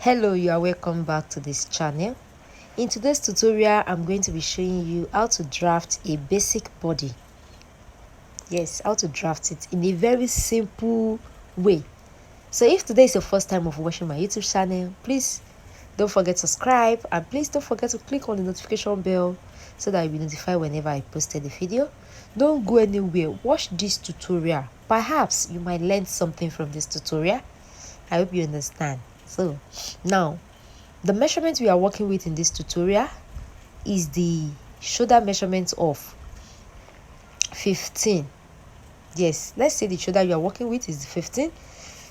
Hello, you are welcome back to this channel. In today's tutorial, I'm going to be showing you how to draft a basic body. Yes, how to draft it in a very simple way. So if today is your first time of watching my YouTube channel, please don't forget to subscribe and please don't forget to click on the notification bell so that you'll be notified whenever I posted a video. Don't go anywhere. Watch this tutorial. Perhaps you might learn something from this tutorial. I hope you understand. So now, the measurement we are working with in this tutorial is the shoulder measurement of 15. Yes, let's say the shoulder you are working with is 15.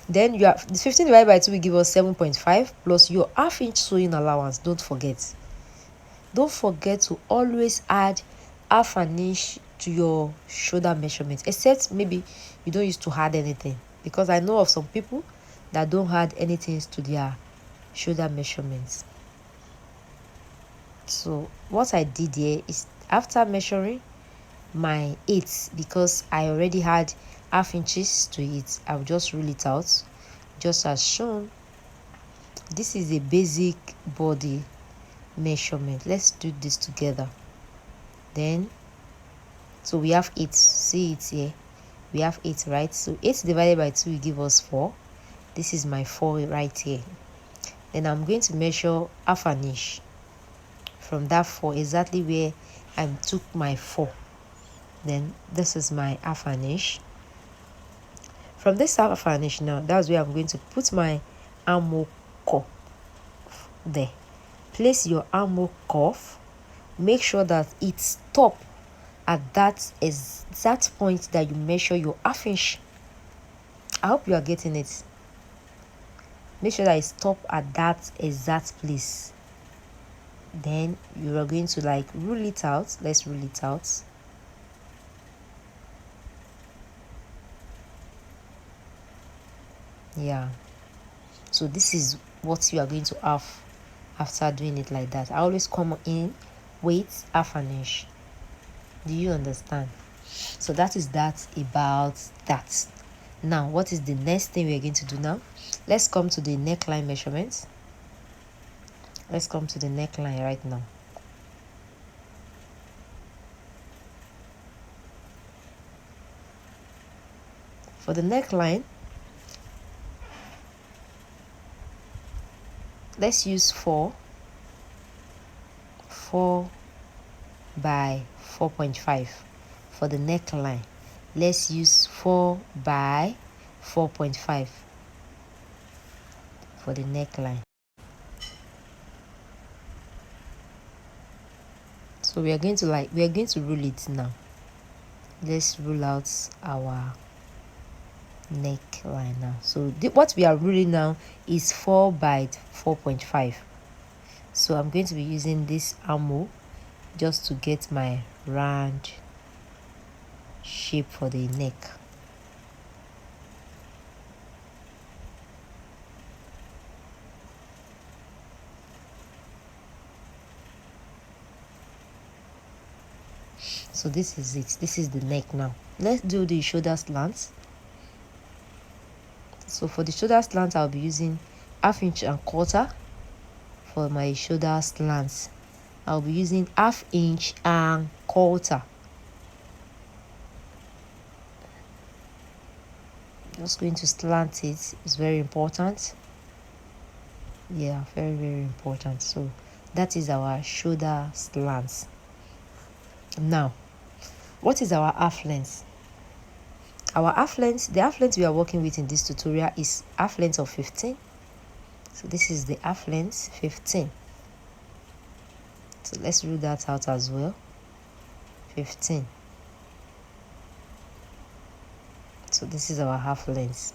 Then you have the 15 divided by 2 will give us 7.5 plus your half-inch sewing allowance. Don't forget to always add half an inch to your shoulder measurement, except maybe you don't used to add anything, because I know of some people that don't add anything to their shoulder measurements. So what I did here is, after measuring my 8, because I already had half inches to it, I'll just rule it out just as shown. This is a basic body measurement. Let's do this together. Then, so we have 8. See it here, we have 8, right? So 8 divided by 2 will give us 4. This is my 4 right here. Then I'm going to measure half an inch from that 4, exactly where I took my 4. Then this is my half an inch. From this half an inch now, that's where I'm going to put my armhole cuff there. Place your armhole cuff. Make sure that it stops at that exact point that you measure your half inch. I hope you are getting it. Make sure that it stops at that exact place. Then you are going to rule it out. Let's rule it out. Yeah, so this is what you are going to have after doing it like that. I always come in with half an inch. Do you understand? So that is that about that. Now, what is the next thing we're going to do now? Let's come to the neckline measurements. Let's come to the neckline right now. For the neckline, let's use 4 by 4.5. For the neckline, let's use 4 by 4.5 for the neckline. So we are going to rule it now. Let's rule out our neckline now. So what we are ruling now is 4 by 4.5. So I'm going to be using this armhole just to get my round shape for the neck. So this is it. This is the neck now. Let's do the shoulder slants. So for the shoulder slant, I'll be using 1/2 inch and 1/4. For my shoulder slants, I'll be using 1/2 inch and 1/4. Just going to slant it. It's very important. Yeah, very, very important. So that is our shoulder slants. Now, what is our half length? Our half length, the half length we are working with in this tutorial is half length of 15. So this is the half length 15. So let's rule that out as well. 15. So this is our half length.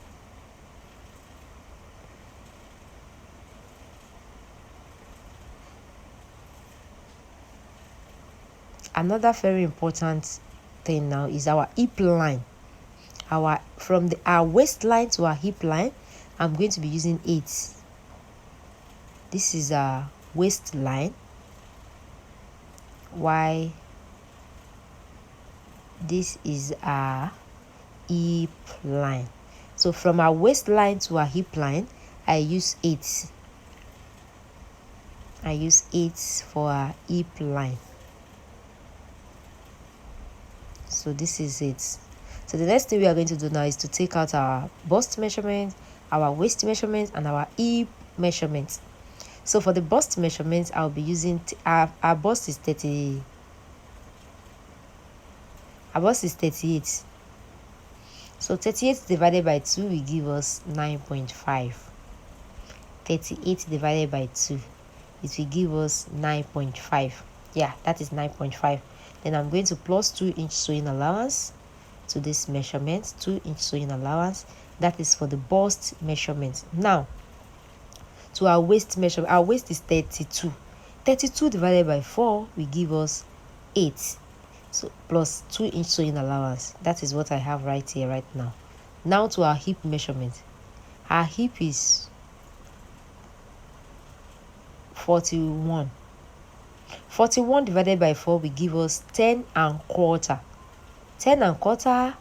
Another very important thing now is our hip line. From our waistline to our hip line, I'm going to be using 8. This is our waistline, while this is our hip line. So from our waistline to our hip line, I use 8. I use 8 for our hip line. So this is it. So the next thing we are going to do now is to take out our bust measurement, our waist measurement, and our hip measurement. So for the bust measurement, I'll be using our bust is 30. Our bust is 38. So 38 divided by 2 will give us 9.5. 38 divided by 2, it will give us 9.5. Yeah, that is 9.5. Then I'm going to plus 2-inch sewing allowance to this measurement. 2-inch sewing allowance, that is for the bust measurement. Now to our waist measurement, our waist is 32. 32 divided by 4 will give us 8. So plus 2-inch sewing allowance, that is what I have right here right now. Now to our hip measurement. Our hip is 41. 41 divided by 4 will give us 10 and quarter. 10 and quarter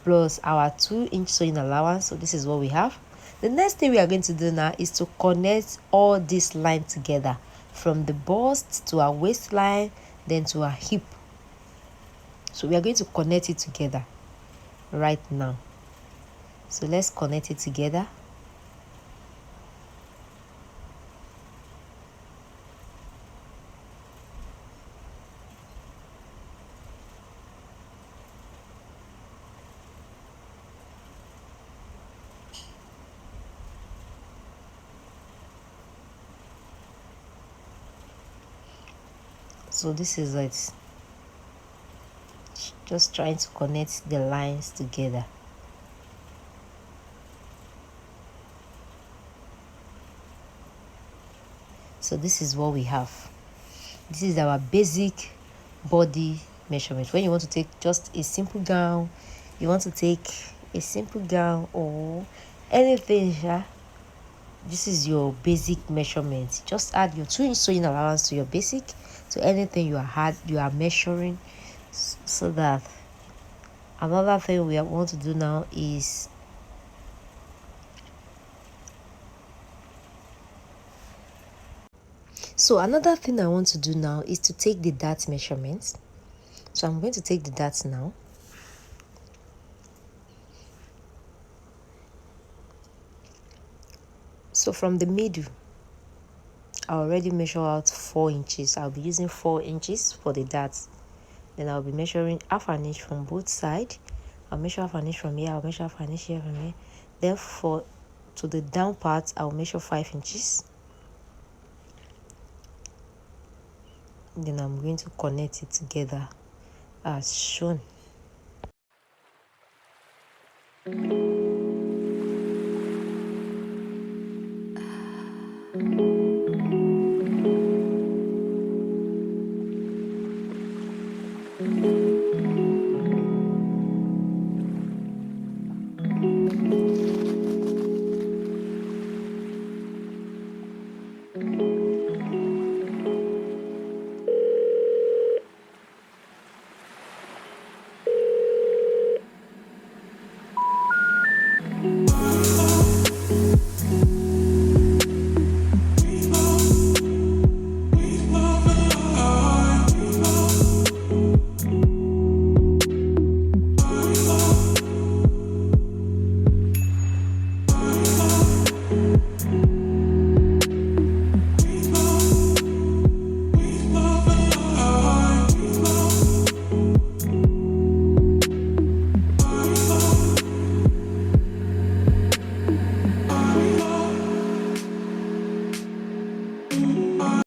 plus our 2-inch sewing allowance. So this is what we have. The next thing we are going to do now is to connect all this line together, from the bust to our waistline, then to our hip. So we are going to connect it together right now. So let's connect it together. So this is it. Just trying to connect the lines together. So this is what we have. This is our basic body measurement. When you want to take just a simple gown, you want to take a simple gown or anything, yeah, this is your basic measurement. Just add your 2-inch sewing allowance to your basic, to anything you are measuring, so that another thing we want to do now is another thing I want to do now is to take the dart measurements. So I'm going to take the darts now. So from the middle, I already measure out 4 inches. I'll be using 4 inches for the darts. Then I'll be measuring half an inch from both sides. I'll measure half an inch from here. I'll measure half an inch here from here. Then to the down part, I'll measure 5 inches. Then I'm going to connect it together as shown.